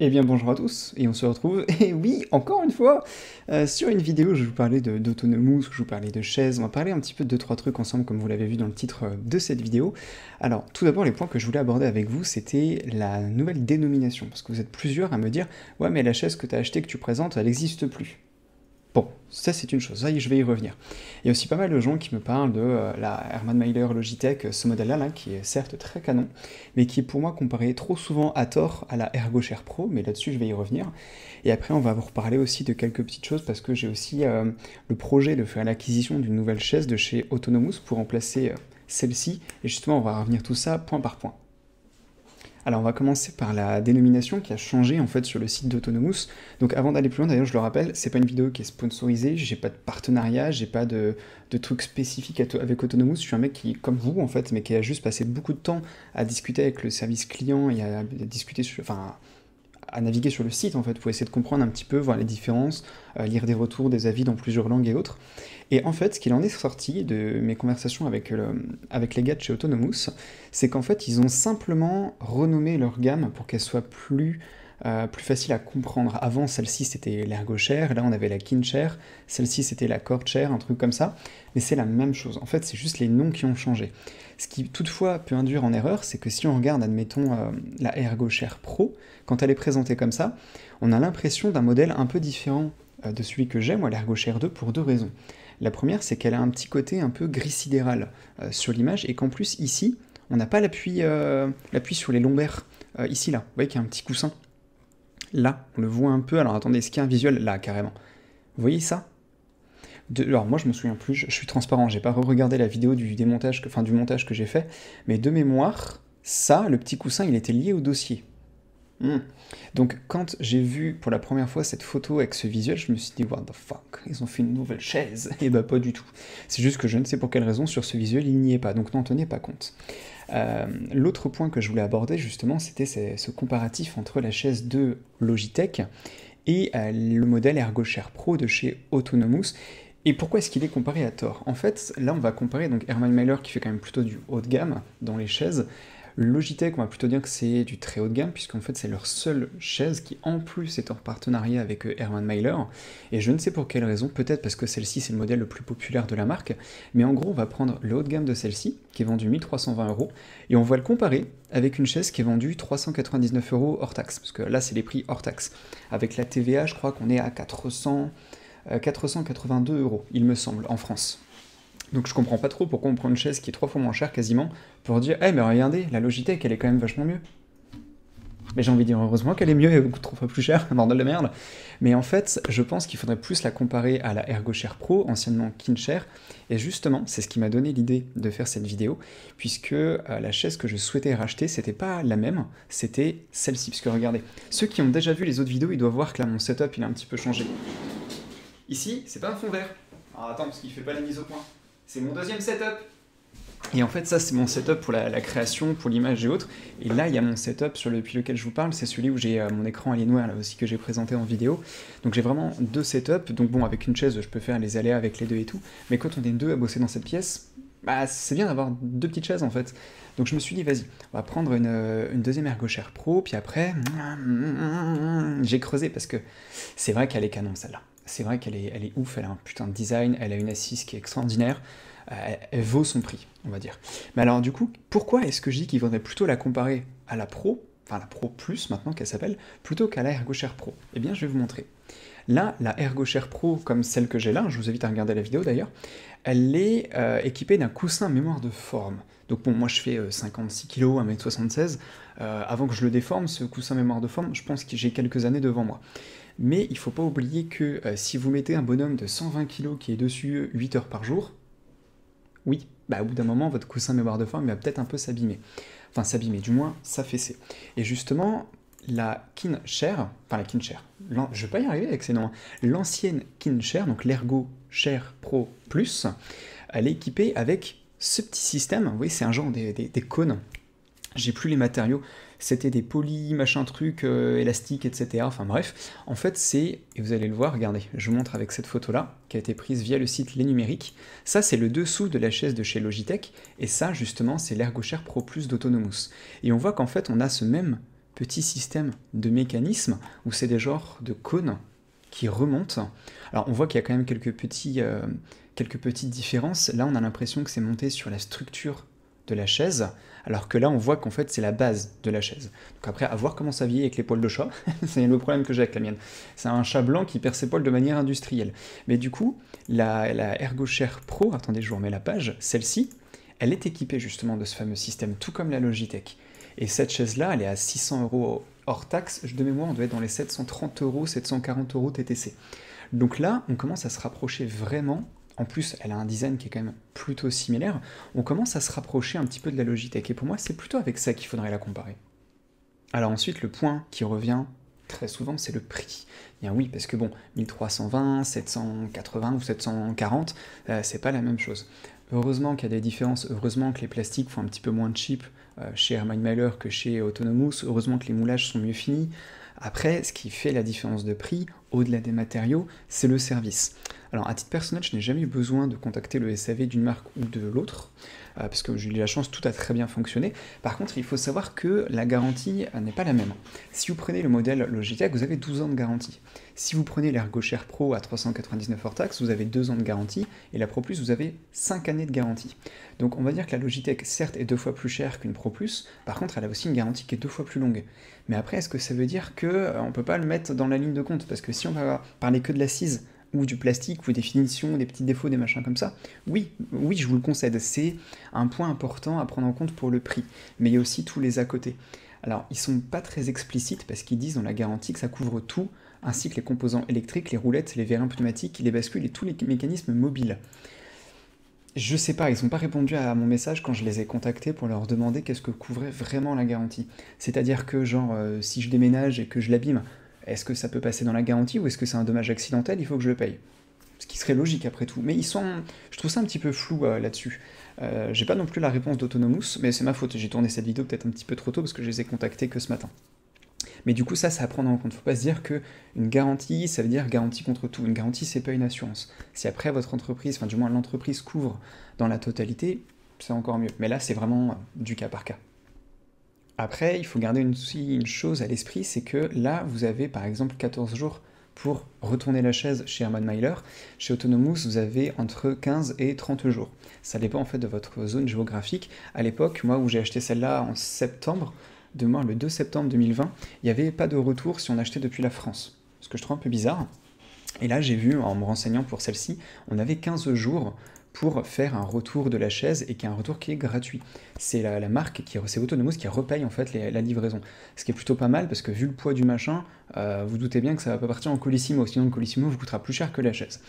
Eh bien bonjour à tous, et on se retrouve, et oui, encore une fois, sur une vidéo où je vous parlais d'Autonomous, où je vous parlais de chaises, on va parler un petit peu de 2-3 trucs ensemble, comme vous l'avez vu dans le titre de cette vidéo. Alors, tout d'abord, les points que je voulais aborder avec vous, c'était la nouvelle dénomination, parce que vous êtes plusieurs à me dire « Ouais, mais la chaise que tu as achetée, que tu présentes, elle n'existe plus ». Bon, ça c'est une chose, ça je vais y revenir. Il y a aussi pas mal de gens qui me parlent de la Hermann Mailer Logitech, ce modèle-là, là, qui est certes très canon, mais qui est pour moi comparé trop souvent à tort à la ErgoChair Pro, mais là-dessus je vais y revenir. Et après on va vous reparler aussi de quelques petites choses, parce que j'ai aussi le projet de faire l'acquisition d'une nouvelle chaise de chez Autonomous pour remplacer celle-ci, et justement on va revenir tout ça point par point. Alors on va commencer par la dénomination qui a changé en fait sur le site d'Autonomous. Donc avant d'aller plus loin, d'ailleurs je le rappelle, c'est pas une vidéo qui est sponsorisée, j'ai pas de partenariat, j'ai pas de trucs spécifiques avec Autonomous, je suis un mec qui, comme vous en fait, mais qui a juste passé beaucoup de temps à discuter avec le service client et à discuter sur, enfin, à naviguer sur le site en fait pour essayer de comprendre un petit peu, voir les différences, lire des retours, des avis dans plusieurs langues et autres. Et en fait, ce qu'il en est sorti de mes conversations avec les gars de chez Autonomous, c'est qu'en fait, ils ont simplement renommé leur gamme pour qu'elle soit plus facile à comprendre. Avant, celle-ci, c'était l'ErgoChair, là, on avait la KineChair, celle-ci, c'était la CordChair, un truc comme ça, mais c'est la même chose. En fait, c'est juste les noms qui ont changé. Ce qui, toutefois, peut induire en erreur, c'est que si on regarde, admettons, la ErgoChair Pro, quand elle est présentée comme ça, on a l'impression d'un modèle un peu différent de celui que j'ai, moi, l'ErgoChair 2, pour deux raisons. La première, c'est qu'elle a un petit côté un peu gris sidéral sur l'image, et qu'en plus, ici, on n'a pas l'appui sur les lombaires, ici, là. Vous voyez qu'il y a un petit coussin. Là, on le voit un peu. Alors attendez, est-ce qu'il y a un visuel? Là, carrément. Vous voyez ça? Alors moi, je me souviens plus, je suis transparent, j'ai pas re-regardé la vidéo du montage que j'ai fait, mais de mémoire, ça, le petit coussin, il était lié au dossier. Donc quand j'ai vu pour la première fois cette photo avec ce visuel, je me suis dit what the fuck, ils ont fait une nouvelle chaise. Et bah pas du tout. C'est juste que je ne sais pour quelle raison sur ce visuel il n'y est pas, donc n'en tenez pas compte. L'autre point que je voulais aborder justement, c'était ce comparatif entre la chaise de Logitech et le modèle ErgoChair Pro de chez Autonomous. Et pourquoi est-ce qu'il est comparé à tort? En fait, là on va comparer donc Hermann Mailer qui fait quand même plutôt du haut de gamme dans les chaises. Logitech, on va plutôt dire que c'est du très haut de gamme, puisqu'en fait c'est leur seule chaise qui en plus est en partenariat avec Hermann Mailer, et je ne sais pour quelle raison, peut-être parce que celle-ci c'est le modèle le plus populaire de la marque, mais en gros on va prendre le haut de gamme de celle-ci, qui est vendu 1320€, et on va le comparer avec une chaise qui est vendue 399€ hors taxe, parce que là c'est les prix hors taxe. Avec la TVA, je crois qu'on est à 482€, il me semble, en France. Donc je comprends pas trop pourquoi on prend une chaise qui est 3 fois moins chère quasiment pour dire mais regardez, la Logitech elle est quand même vachement mieux. Mais j'ai envie de dire heureusement qu'elle est mieux, elle coûte 3 fois plus cher, bordel de merde. Mais en fait, je pense qu'il faudrait plus la comparer à la ErgoChair Pro, anciennement KineChair, et justement, c'est ce qui m'a donné l'idée de faire cette vidéo, puisque la chaise que je souhaitais racheter, c'était pas la même, c'était celle-ci, puisque regardez, ceux qui ont déjà vu les autres vidéos, ils doivent voir que là mon setup il a un petit peu changé. Ici, c'est pas un fond vert. Alors attends, parce qu'il fait pas la mise au point. C'est mon deuxième setup. Et en fait, ça, c'est mon setup pour la création, pour l'image et autres. Et là, il y a mon setup depuis lequel je vous parle. C'est celui où j'ai mon écran Alienware, là aussi, que j'ai présenté en vidéo. Donc j'ai vraiment deux setups. Donc bon, avec une chaise, je peux faire les aléas avec les deux et tout. Mais quand on est deux à bosser dans cette pièce, bah, c'est bien d'avoir deux petites chaises, en fait. Donc je me suis dit, vas-y, on va prendre une deuxième ErgoChair Pro. Puis après, j'ai creusé parce que c'est vrai qu'elle est canon, celle-là. C'est vrai qu'elle est ouf, elle a un putain de design, elle a une assise qui est extraordinaire, elle vaut son prix, on va dire. Mais alors du coup, pourquoi est-ce que je dis qu'il faudrait plutôt la comparer à la Pro, enfin la Pro Plus maintenant qu'elle s'appelle, plutôt qu'à la ErgoChair Pro? Eh bien je vais vous montrer. Là, la ErgoChair Pro, comme celle que j'ai là, je vous invite à regarder la vidéo d'ailleurs, elle est équipée d'un coussin mémoire de forme. Donc bon, moi je fais 56 kg, 1m76, avant que je le déforme, ce coussin mémoire de forme, je pense que j'ai quelques années devant moi. Mais il ne faut pas oublier que si vous mettez un bonhomme de 120 kg qui est dessus 8 heures par jour, oui, bah au bout d'un moment, votre coussin mémoire de forme va peut-être un peu s'abîmer. Enfin s'abîmer, du moins s'affaisser. Et justement, la KineChair, enfin la KineChair, je vais pas y arriver avec ces noms, hein. L'ancienne KineChair, donc l'ErgoChair Pro Plus, elle est équipée avec ce petit système, vous voyez, c'est un genre des cônes. J'ai plus les matériaux, c'était des polis, machin truc, élastiques, etc. Enfin bref, en fait c'est, et vous allez le voir, regardez, je vous montre avec cette photo-là, qui a été prise via le site Les Numériques. Ça c'est le dessous de la chaise de chez Logitech, et ça justement c'est l'ErgoChair Pro Plus d'Autonomous. Et on voit qu'en fait on a ce même petit système de mécanismes où c'est des genres de cônes qui remontent. Alors on voit qu'il y a quand même quelques petites différences. Là on a l'impression que c'est monté sur la structure de la chaise, alors que là on voit qu'en fait c'est la base de la chaise. Donc après, à voir comment ça vieillit avec les poils de chat, c'est le problème que j'ai avec la mienne. C'est un chat blanc qui perd ses poils de manière industrielle. Mais du coup, la ErgoShare Pro, attendez, je vous remets la page, celle-ci, elle est équipée justement de ce fameux système, tout comme la Logitech. Et cette chaise-là, elle est à 600 € hors taxe. De mémoire, on doit être dans les 730 €, 740 € TTC. Donc là, on commence à se rapprocher vraiment. En plus, elle a un design qui est quand même plutôt similaire. On commence à se rapprocher un petit peu de la Logitech. Et pour moi, c'est plutôt avec ça qu'il faudrait la comparer. Alors ensuite, le point qui revient très souvent, c'est le prix. Et bien oui, parce que bon, 1320, 780 ou 740, c'est pas la même chose. Heureusement qu'il y a des différences, heureusement que les plastiques font un petit peu moins cheap chez Hermann Mailer que chez Autonomous, heureusement que les moulages sont mieux finis. Après, ce qui fait la différence de prix, au-delà des matériaux, c'est le service. Alors, à titre personnel, je n'ai jamais eu besoin de contacter le SAV d'une marque ou de l'autre, parce que j'ai eu la chance, tout a très bien fonctionné. Par contre, il faut savoir que la garantie n'est pas la même. Si vous prenez le modèle Logitech, vous avez 12 ans de garantie. Si vous prenez l'ErgoShare Pro à 399 hors taxe, vous avez 2 ans de garantie, et la Pro Plus, vous avez 5 années de garantie. Donc on va dire que la Logitech, certes, est 2 fois plus chère qu'une Pro Plus, par contre, elle a aussi une garantie qui est 2 fois plus longue. Mais après, est-ce que ça veut dire qu'on ne peut pas le mettre dans la ligne de compte? Parce que si on va parler que de l'assise, ou du plastique, ou des finitions, des petits défauts, des machins comme ça, oui, je vous le concède, c'est un point important à prendre en compte pour le prix. Mais il y a aussi tous les à côté. Alors, ils sont pas très explicites, parce qu'ils disent dans la garantie que ça couvre tout, ainsi que les composants électriques, les roulettes, les vérins pneumatiques, les bascules et tous les mécanismes mobiles. Je sais pas, ils n'ont pas répondu à mon message quand je les ai contactés pour leur demander qu'est-ce que couvrait vraiment la garantie. C'est-à-dire que, genre, si je déménage et que je l'abîme, est-ce que ça peut passer dans la garantie ou est-ce que c'est un dommage accidentel, il faut que je le paye? Ce qui serait logique après tout. Mais je trouve ça un petit peu flou là-dessus. J'ai pas non plus la réponse d'Autonomous, mais c'est ma faute, j'ai tourné cette vidéo peut-être un petit peu trop tôt parce que je les ai contactés que ce matin. Mais du coup, ça à prendre en compte. Faut pas se dire qu'une garantie, ça veut dire garantie contre tout. Une garantie, c'est pas une assurance. Si après votre entreprise, enfin du moins l'entreprise couvre dans la totalité, c'est encore mieux. Mais là, c'est vraiment du cas par cas. Après, il faut garder aussi une chose à l'esprit, c'est que là, vous avez par exemple 14 jours pour retourner la chaise chez Hermann Mailer. Chez Autonomous, vous avez entre 15 et 30 jours. Ça dépend en fait de votre zone géographique. À l'époque, moi où j'ai acheté celle-là en septembre, de moi le 2 septembre 2020, il n'y avait pas de retour si on achetait depuis la France. Ce que je trouve un peu bizarre. Et là, j'ai vu, en me renseignant pour celle-ci, on avait 15 jours pour faire un retour de la chaise et qui est un retour qui est gratuit. C'est la marque, c'est Autonomous qui repaye en fait la livraison. Ce qui est plutôt pas mal parce que vu le poids du machin, vous doutez bien que ça va pas partir en Colissimo, sinon le Colissimo vous coûtera plus cher que la chaise.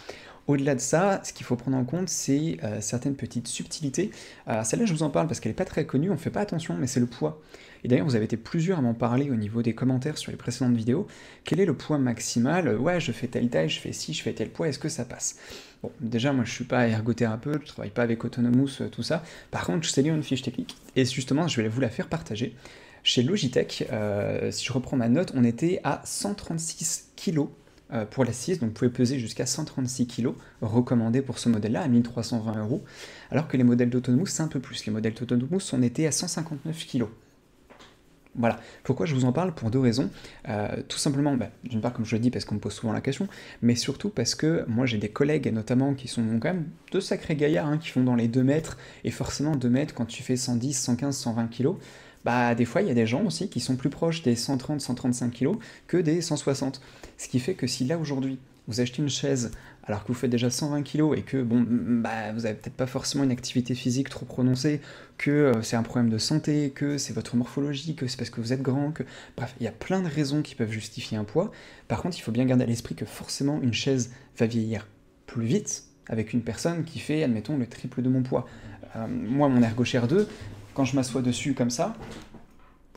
Au-delà de ça, ce qu'il faut prendre en compte, c'est certaines petites subtilités. Celle-là, je vous en parle parce qu'elle n'est pas très connue, on ne fait pas attention, mais c'est le poids. Et d'ailleurs, vous avez été plusieurs à m'en parler au niveau des commentaires sur les précédentes vidéos. Quel est le poids maximal? Ouais, je fais telle taille, je fais ci, je fais tel poids, est-ce que ça passe? Bon, déjà, moi, je suis pas ergothérapeute, je travaille pas avec Autonomous, tout ça. Par contre, je sais lire une fiche technique, et justement, je vais vous la faire partager. Chez Logitech, si je reprends ma note, on était à 136 kg pour l'assise, donc vous pouvez peser jusqu'à 136 kg, recommandé pour ce modèle-là, à 1320 €, alors que les modèles d'Autonomous, c'est un peu plus. Les modèles d'Autonomous, on était à 159 kg. Voilà, pourquoi je vous en parle? Pour deux raisons. Tout simplement, d'une part, comme je le dis, parce qu'on me pose souvent la question, mais surtout parce que moi j'ai des collègues, notamment, qui sont quand même de sacrés gaillards, qui font dans les 2 mètres, et forcément 2 mètres, quand tu fais 110, 115, 120 kg, des fois il y a des gens aussi qui sont plus proches des 130, 135 kg que des 160. Ce qui fait que si là aujourd'hui, vous achetez une chaise alors que vous faites déjà 120 kg et que vous avez peut-être pas forcément une activité physique trop prononcée, que c'est un problème de santé, que c'est votre morphologie, que c'est parce que vous êtes grand, bref, il y a plein de raisons qui peuvent justifier un poids. Par contre, il faut bien garder à l'esprit que forcément une chaise va vieillir plus vite avec une personne qui fait, admettons, le triple de mon poids. Moi, mon ErgoShare 2, quand je m'assois dessus comme ça,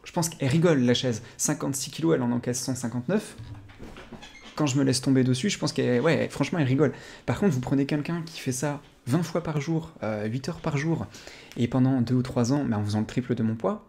je pense qu'elle rigole la chaise. 56 kg, elle en encaisse 159. Quand je me laisse tomber dessus, je pense franchement, elle rigole. Par contre, vous prenez quelqu'un qui fait ça 20 fois par jour, 8 heures par jour, et pendant 2 ou 3 ans, en faisant le triple de mon poids,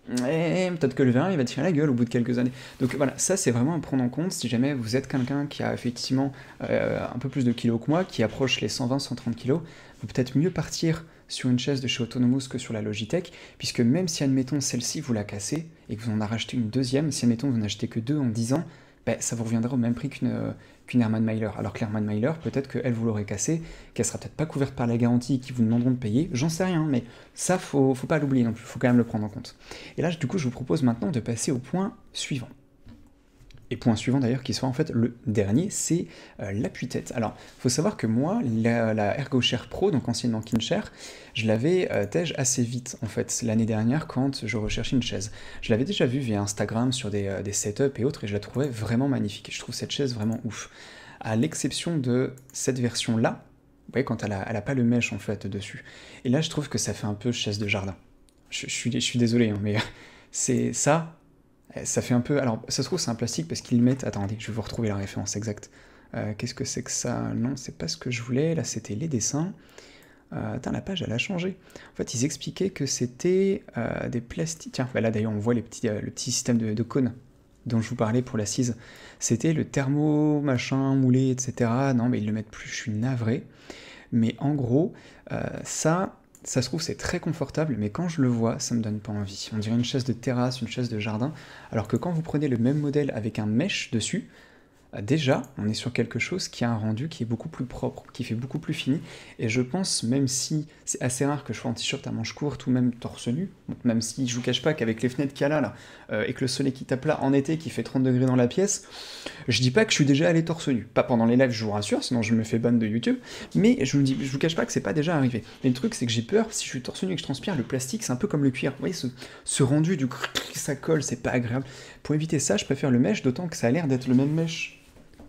peut-être que le vérin, il va tirer la gueule au bout de quelques années. Donc voilà, ça c'est vraiment à prendre en compte si jamais vous êtes quelqu'un qui a effectivement un peu plus de kilos que moi, qui approche les 120-130 kg, vous peut-être mieux partir sur une chaise de chez Autonomous que sur la Logitech, puisque même si, admettons, celle-ci vous la cassez, et que vous en avez racheté une deuxième, si, admettons, vous n'achetez que 2 en 10 ans, ben, ça vous reviendra au même prix qu'une Hermann Mailer. Alors que l'Hermann Mailer, peut-être qu'elle vous l'aurait cassée, qu'elle sera peut-être pas couverte par la garantie, qui vous demanderont de payer, j'en sais rien, mais ça, faut pas l'oublier non plus, faut quand même le prendre en compte. Et là, du coup, je vous propose maintenant de passer au point suivant. Et point suivant d'ailleurs, qui sera en fait le dernier, c'est l'appui-tête. Alors, il faut savoir que moi, la ErgoChair Pro, donc anciennement KineChair, je l'avais assez vite en fait l'année dernière quand je recherchais une chaise. Je l'avais déjà vue via Instagram sur des setups et autres, et je la trouvais vraiment magnifique. Je trouve cette chaise vraiment ouf. À l'exception de cette version-là, vous voyez, quand elle a pas le mesh en fait dessus. Et là, je trouve que ça fait un peu chaise de jardin. Je suis désolé, hein, mais c'est ça. Ça fait un peu... Alors, ça se trouve, c'est un plastique parce qu'ils mettent... Attendez, je vais vous retrouver la référence exacte. Qu'est-ce que c'est que ça? Non, c'est pas ce que je voulais. Là, c'était les dessins. Attends, la page, elle a changé. En fait, ils expliquaient que c'était des plastiques... Tiens, bah là, d'ailleurs, on voit le petit système de cône dont je vous parlais pour l'assise. C'était le thermo, machin, moulé, etc. Non, mais ils le mettent plus, je suis navré. Mais en gros, ça se trouve, c'est très confortable, mais quand je le vois, ça me donne pas envie. On dirait une chaise de terrasse, une chaise de jardin, alors que quand vous prenez le même modèle avec un mesh dessus, déjà, on est sur quelque chose qui a un rendu qui est beaucoup plus propre, qui fait beaucoup plus fini, et je pense, même si c'est assez rare que je sois en t-shirt à manches courtes ou même torse nu, même si je vous cache pas qu'avec les fenêtres qu'il y a là, et que le soleil qui tape là en été, qui fait 30 degrés dans la pièce, je dis pas que je suis déjà allé torse nu. Pas pendant les lives, je vous rassure, sinon je me fais ban de YouTube, mais je vous cache pas que c'est pas déjà arrivé. Mais le truc, c'est que j'ai peur, si je suis torse nu et que je transpire, le plastique, c'est un peu comme le cuir. Vous voyez, ce rendu du ça colle, c'est pas agréable. Pour éviter ça, je préfère le mesh, d'autant que ça a l'air d'être le même mesh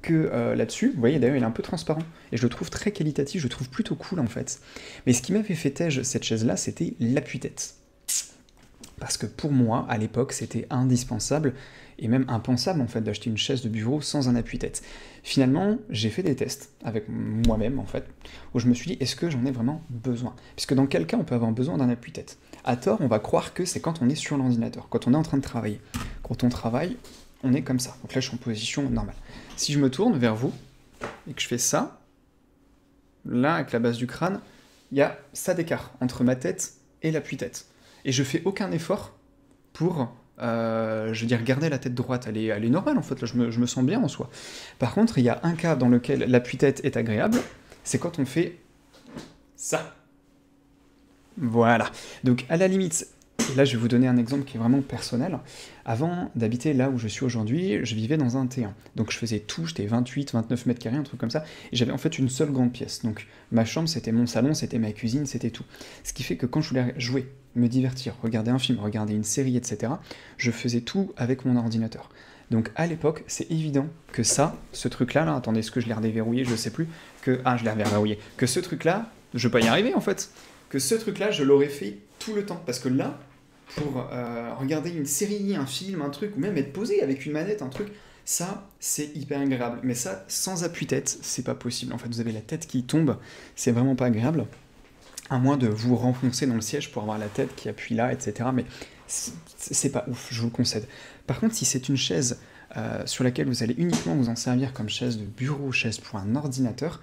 que là-dessus. Vous voyez, d'ailleurs, il est un peu transparent. Et je le trouve très qualitatif, je le trouve plutôt cool, en fait. Mais ce qui m'avait fait tège cette chaise-là, c'était l'appui-tête. Parce que pour moi, à l'époque, c'était indispensable, et même impensable, en fait, d'acheter une chaise de bureau sans un appui-tête. Finalement, j'ai fait des tests avec moi-même, en fait, où je me suis dit, est-ce que j'en ai vraiment besoin? Puisque dans quel cas on peut avoir besoin d'un appui-tête? À tort, on va croire que c'est quand on est sur l'ordinateur, quand on est en train de travailler. Quand on travaille, on est comme ça. Donc là, je suis en position normale. Si je me tourne vers vous, et que je fais ça, là, avec la base du crâne, il y a ça d'écart entre ma tête et l'appui-tête. Et je fais aucun effort pour, je veux dire, garder la tête droite. Elle est normale, en fait, là, je me sens bien en soi. Par contre, il y a un cas dans lequel l'appui-tête est agréable, c'est quand on fait ça. Voilà. Donc, à la limite... Et là, je vais vous donner un exemple qui est vraiment personnel. Avant d'habiter là où je suis aujourd'hui, je vivais dans un T1. Donc je faisais tout, j'étais 28, 29 mètres carrés, un truc comme ça, et j'avais en fait une seule grande pièce. Donc ma chambre, c'était mon salon, c'était ma cuisine, c'était tout. Ce qui fait que quand je voulais jouer, me divertir, regarder un film, regarder une série, etc., je faisais tout avec mon ordinateur. Donc à l'époque, c'est évident que ça, ce truc-là, là, attendez, est-ce que je l'ai redéverrouillé, je sais plus, je l'ai reverrouillé, que ce truc-là, je peux pas y arriver en fait, que ce truc-là, je l'aurais fait tout le temps, parce que là, pour regarder une série, un film, un truc, ou même être posé avec une manette, un truc, ça, c'est hyper agréable. Mais ça, sans appui-tête, c'est pas possible. En fait, vous avez la tête qui tombe, c'est vraiment pas agréable, à moins de vous renfoncer dans le siège pour avoir la tête qui appuie là, etc. Mais c'est pas ouf, je vous le concède. Par contre, si c'est une chaise sur laquelle vous allez uniquement vous en servir comme chaise de bureau, chaise pour un ordinateur,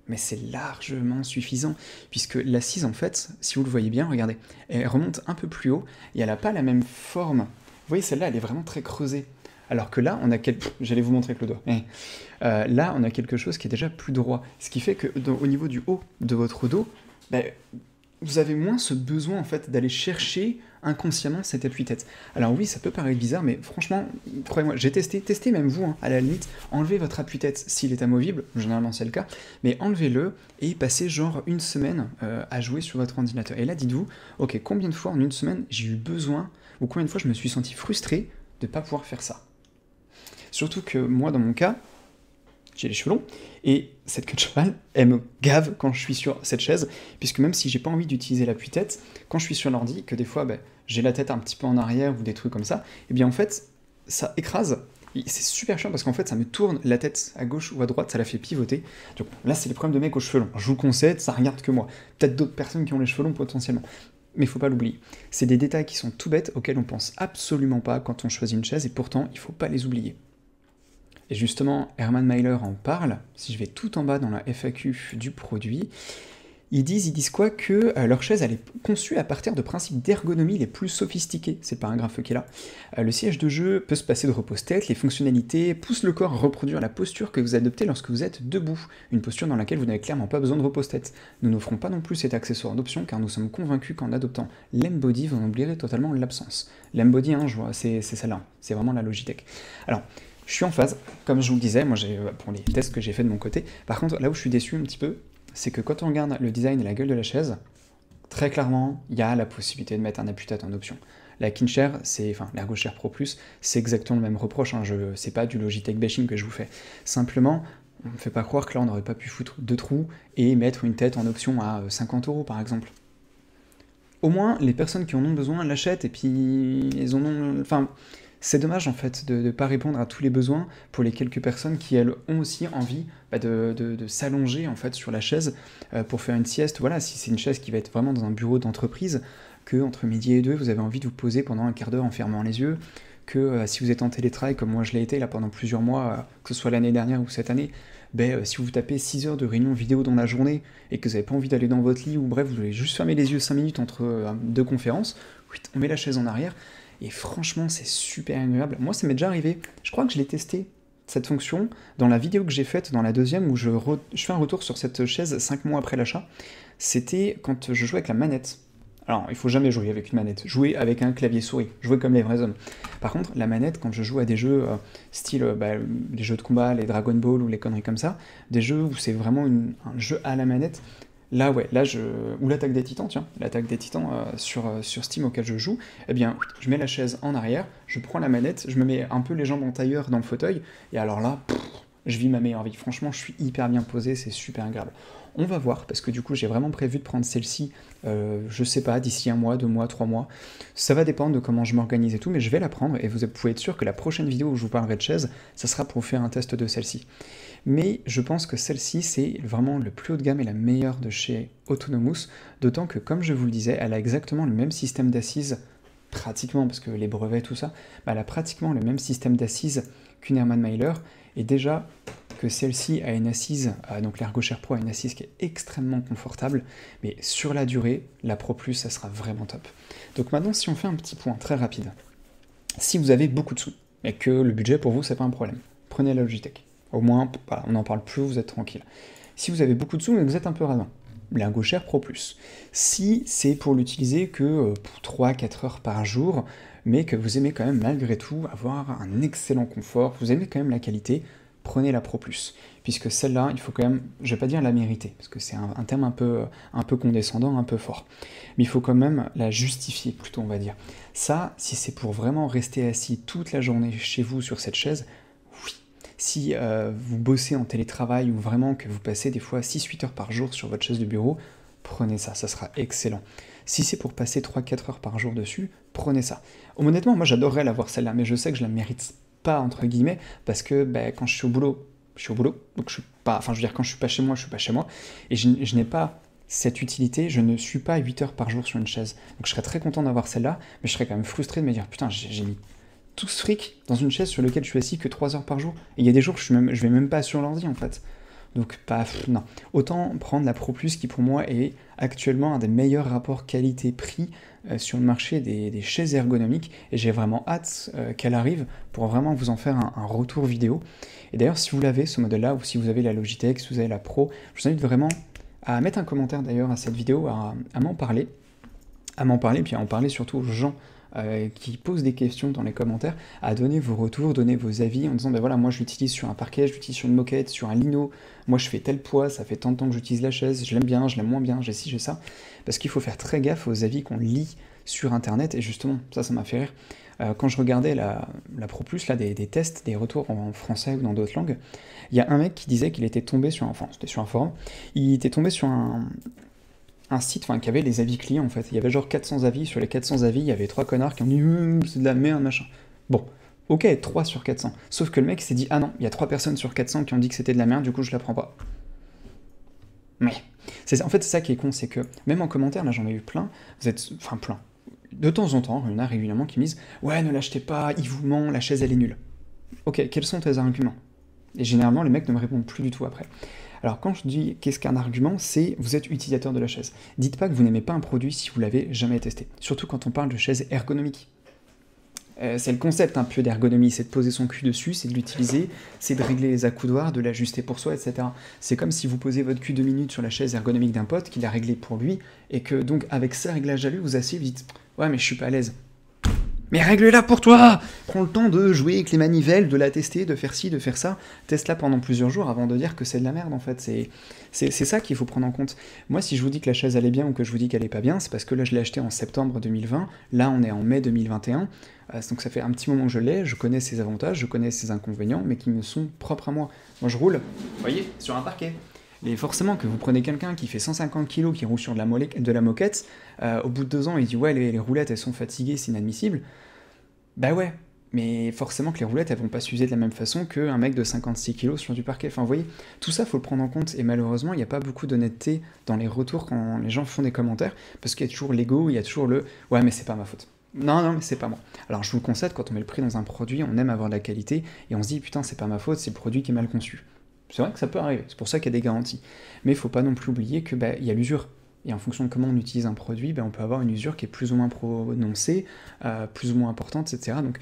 mais c'est largement suffisant, puisque l'assise, en fait, si vous le voyez bien, regardez, elle remonte un peu plus haut, et elle n'a pas la même forme. Vous voyez, celle-là, elle est vraiment très creusée. Alors que là, on a j'allais vous montrer avec le doigt. Là, on a quelque chose qui est déjà plus droit. Ce qui fait que au niveau du haut de votre dos, ben, vous avez moins ce besoin en fait d'aller chercher inconsciemment cette appui-tête. Alors oui, ça peut paraître bizarre, mais franchement, croyez-moi, j'ai testez même vous, hein, à la limite, enlevez votre appui-tête s'il est amovible, généralement c'est le cas, mais enlevez-le et passez genre une semaine à jouer sur votre ordinateur. Et là, dites-vous, ok, combien de fois en une semaine j'ai eu besoin, ou combien de fois je me suis senti frustré de ne pas pouvoir faire ça. Surtout que moi, dans mon cas, j'ai les cheveux longs, et cette queue de cheval, elle me gave quand je suis sur cette chaise, puisque même si j'ai pas envie d'utiliser l'appui-tête, quand je suis sur l'ordi, que des fois j'ai la tête un petit peu en arrière ou des trucs comme ça, et bien en fait, ça écrase, et c'est super chiant parce qu'en fait ça me tourne la tête à gauche ou à droite, ça la fait pivoter. Donc là c'est les problèmes de mecs aux cheveux longs, je vous le concède, ça regarde que moi, peut-être d'autres personnes qui ont les cheveux longs potentiellement. Mais il faut pas l'oublier. C'est des détails qui sont tout bêtes, auxquels on pense absolument pas quand on choisit une chaise, et pourtant il faut pas les oublier. Et justement, Hermann Mailer en parle, si je vais tout en bas dans la FAQ du produit, Ils disent quoi? Que leur chaise, elle est conçue à partir de principes d'ergonomie les plus sophistiqués, c'est le paragraphe qui est là. Le siège de jeu peut se passer de repose-tête, les fonctionnalités poussent le corps à reproduire la posture que vous adoptez lorsque vous êtes debout, une posture dans laquelle vous n'avez clairement pas besoin de repose-tête. Nous n'offrons pas non plus cet accessoire d'option car nous sommes convaincus qu'en adoptant l'M-Body, vous en oublierez totalement l'absence. L'M-Body, hein, je vois, c'est celle-là, c'est vraiment la Logitech. Alors, je suis en phase, comme je vous le disais, moi pour les tests que j'ai fait de mon côté. Par contre, là où je suis déçu un petit peu, c'est que quand on regarde le design et la gueule de la chaise, très clairement, il y a la possibilité de mettre un appuie-tête en option. La KinChair, l'ErgoChair Pro Plus, c'est exactement le même reproche, hein, c'est pas du Logitech bashing que je vous fais. Simplement, on ne me fait pas croire que là on n'aurait pas pu foutre 2 trous et mettre une tête en option à 50 € par exemple. Au moins, les personnes qui en ont besoin l'achètent et puis elles en ont... Enfin, c'est dommage en fait de ne pas répondre à tous les besoins pour les quelques personnes qui elles ont aussi envie de s'allonger en fait sur la chaise pour faire une sieste. Voilà, si c'est une chaise qui va être vraiment dans un bureau d'entreprise, que entre midi et 2 vous avez envie de vous poser pendant un quart d'heure en fermant les yeux, que si vous êtes en télétravail comme moi je l'ai été là pendant plusieurs mois, que ce soit l'année dernière ou cette année, si vous tapez 6 heures de réunion vidéo dans la journée et que vous n'avez pas envie d'aller dans votre lit ou bref vous voulez juste fermer les yeux 5 minutes entre deux conférences, on met la chaise en arrière. Et franchement, c'est super agréable. Moi, ça m'est déjà arrivé. Je crois que je l'ai testé, cette fonction, dans la vidéo que j'ai faite, dans la deuxième, où je fais un retour sur cette chaise 5 mois après l'achat. C'était quand je jouais avec la manette. Alors, il faut jamais jouer avec une manette. Jouer avec un clavier souris. Jouer comme les vrais hommes. Par contre, la manette, quand je joue à des jeux style les jeux de combat, les Dragon Ball ou les conneries comme ça, des jeux où c'est vraiment un jeu à la manette, là, ouais, ou l'attaque des titans, tiens, l'attaque des titans sur Steam auquel je joue, eh bien, je mets la chaise en arrière, je prends la manette, je me mets un peu les jambes en tailleur dans le fauteuil, et alors là, je vis ma meilleure vie. Franchement, je suis hyper bien posé, c'est super agréable. On va voir, parce que du coup, j'ai vraiment prévu de prendre celle-ci, je sais pas, d'ici 1 mois, 2 mois, 3 mois. Ça va dépendre de comment je m'organise et tout, mais je vais la prendre, et vous pouvez être sûr que la prochaine vidéo où je vous parlerai de chaise, ça sera pour faire un test de celle-ci. Mais je pense que celle-ci, c'est vraiment le plus haut de gamme et la meilleure de chez Autonomous, d'autant que, comme je vous le disais, elle a exactement le même système d'assises, pratiquement, parce que les brevets, tout ça, elle a pratiquement le même système d'assises qu'une Hermann Mailer, et déjà que celle-ci a une assise, donc l'ErgoChair Pro a une assise qui est extrêmement confortable, mais sur la durée, la Pro Plus, ça sera vraiment top. Donc maintenant, si on fait un petit point très rapide, si vous avez beaucoup de sous, et que le budget pour vous, c'est pas un problème, prenez la Logitech. Au moins, voilà, on n'en parle plus, vous êtes tranquille. Si vous avez beaucoup de sous, mais vous êtes un peu radin, l'ErgoChair Pro Plus. Si c'est pour l'utiliser que pour 3-4 heures par jour, mais que vous aimez quand même malgré tout avoir un excellent confort, vous aimez quand même la qualité, prenez la Pro Plus. Puisque celle-là, il faut quand même, je vais pas dire la mériter, parce que c'est un terme un peu condescendant, un peu fort. Mais il faut quand même la justifier, plutôt on va dire. Ça, si c'est pour vraiment rester assis toute la journée chez vous sur cette chaise, si vous bossez en télétravail ou vraiment que vous passez des fois 6-8 heures par jour sur votre chaise de bureau, prenez ça, ça sera excellent. Si c'est pour passer 3-4 heures par jour dessus, prenez ça. Honnêtement, moi j'adorerais l'avoir celle-là, mais je sais que je la mérite pas, entre guillemets, parce que quand je suis au boulot, donc je suis pas, enfin je veux dire quand je suis pas chez moi, je suis pas chez moi, et je n'ai pas cette utilité, je ne suis pas 8 heures par jour sur une chaise. Donc je serais très content d'avoir celle-là, mais je serais quand même frustré de me dire, putain, j'ai mis tout ce fric dans une chaise sur laquelle je suis assis que 3 heures par jour. Et il y a des jours, je vais même pas sur l'ordi en fait. Donc, non. Autant prendre la Pro Plus qui, pour moi, est actuellement un des meilleurs rapports qualité-prix sur le marché des chaises ergonomiques. Et j'ai vraiment hâte qu'elle arrive pour vraiment vous en faire un retour vidéo. Et d'ailleurs, si vous l'avez, ce modèle-là, ou si vous avez la Logitech, si vous avez la Pro, je vous invite vraiment à mettre un commentaire d'ailleurs à cette vidéo, à m'en parler, puis à en parler surtout aux gens qui posent des questions dans les commentaires, à donner vos retours, donner vos avis en disant ben voilà, moi je l'utilise sur un parquet, je l'utilise sur une moquette, sur un lino, moi je fais tel poids, ça fait tant de temps que j'utilise la chaise, je l'aime bien, je l'aime moins bien, j'ai ci, j'ai ça, parce qu'il faut faire très gaffe aux avis qu'on lit sur internet, et justement, ça m'a fait rire. Quand je regardais la Pro Plus, là, des tests, des retours en français ou dans d'autres langues, il y a un mec qui disait qu'il était tombé sur c'était sur un forum, il était tombé sur un site qui avait les avis clients en fait. Il y avait genre 400 avis, sur les 400 avis, il y avait 3 connards qui ont dit c'est de la merde, machin. Bon, ok, 3 sur 400. Sauf que le mec s'est dit ah non, il y a 3 personnes sur 400 qui ont dit que c'était de la merde, du coup je la prends pas. Mais, en fait c'est ça qui est con, c'est que même en commentaire, là j'en ai eu plein, plein. De temps en temps, il y en a régulièrement qui me disent ouais, ne l'achetez pas, il vous ment, la chaise elle est nulle. Ok, quels sont tes arguments? Et généralement les mecs ne me répondent plus du tout après. Alors quand je dis qu'est-ce qu'un argument, c'est vous êtes utilisateur de la chaise. Dites pas que vous n'aimez pas un produit si vous l'avez jamais testé. Surtout quand on parle de chaise ergonomique. C'est le concept un peu d'ergonomie, c'est de poser son cul dessus, c'est de l'utiliser, c'est de régler les accoudoirs, de l'ajuster pour soi, etc. C'est comme si vous posez votre cul 2 minutes sur la chaise ergonomique d'un pote, qu'il a réglé pour lui, et que donc avec ce réglage à lui, vous asseyez, vous dites « Ouais mais je suis pas à l'aise ». Mais règle-la pour toi! Prends le temps de jouer avec les manivelles, de la tester, de faire ci, de faire ça. Teste-la pendant plusieurs jours avant de dire que c'est de la merde, en fait. C'est ça qu'il faut prendre en compte. Moi, si je vous dis que la chaise allait bien ou que je vous dis qu'elle est pas bien, c'est parce que là, je l'ai achetée en septembre 2020. Là, on est en mai 2021. Donc ça fait un petit moment que je l'ai. Je connais ses avantages, je connais ses inconvénients, mais qui me sont propres à moi. Moi, je roule, vous voyez, sur un parquet. Et forcément, que vous prenez quelqu'un qui fait 150 kg, qui roule sur de la moquette, au bout de 2 ans, il dit « Ouais, les roulettes, elles sont fatiguées, c'est inadmissible ». Bah ouais, mais forcément que les roulettes, elles vont pas s'user de la même façon qu'un mec de 56 kg sur du parquet. Enfin, vous voyez, tout ça, faut le prendre en compte. Et malheureusement, il n'y a pas beaucoup d'honnêteté dans les retours quand les gens font des commentaires, parce qu'il y a toujours l'ego, il y a toujours le « Ouais, mais c'est pas ma faute ». Non, mais c'est pas moi. Alors je vous le concède, quand on met le prix dans un produit, on aime avoir de la qualité, et on se dit « Putain, c'est pas ma faute, c'est le produit qui est mal conçu ». C'est vrai que ça peut arriver, c'est pour ça qu'il y a des garanties. Mais il faut pas non plus oublier que il y a l'usure. Et en fonction de comment on utilise un produit, on peut avoir une usure qui est plus ou moins prononcée, plus ou moins importante, etc. Donc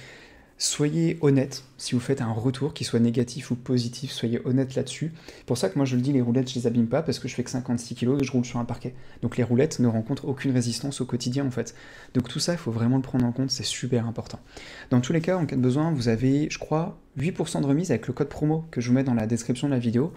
soyez honnête, si vous faites un retour, qu'il soit négatif ou positif, soyez honnête là-dessus. C'est pour ça que moi je le dis, les roulettes, je les abîme pas, parce que je fais que 56 kg et je roule sur un parquet. Donc les roulettes ne rencontrent aucune résistance au quotidien, en fait. Donc tout ça, il faut vraiment le prendre en compte, c'est super important. Dans tous les cas, en cas de besoin, vous avez, je crois, 8% de remise avec le code promo que je vous mets dans la description de la vidéo.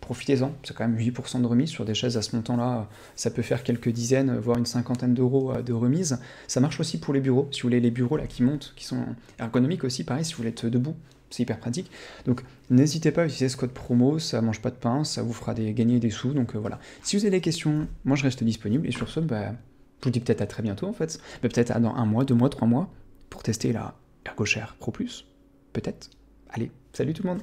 Profitez-en, c'est quand même 8% de remise sur des chaises à ce montant-là, ça peut faire quelques dizaines, voire une cinquantaine d'euros de remise. Ça marche aussi pour les bureaux, si vous voulez les bureaux là qui montent, qui sont ergonomiques aussi, pareil, si vous voulez être debout, c'est hyper pratique. Donc n'hésitez pas à utiliser ce code promo, ça mange pas de pain, ça vous fera gagner des sous, donc voilà. Si vous avez des questions, moi je reste disponible, et sur ce, je vous dis peut-être à très bientôt en fait, peut-être dans 1 mois, 2 mois, 3 mois, pour tester la ErgoShare Pro Plus, peut-être. Allez, salut tout le monde!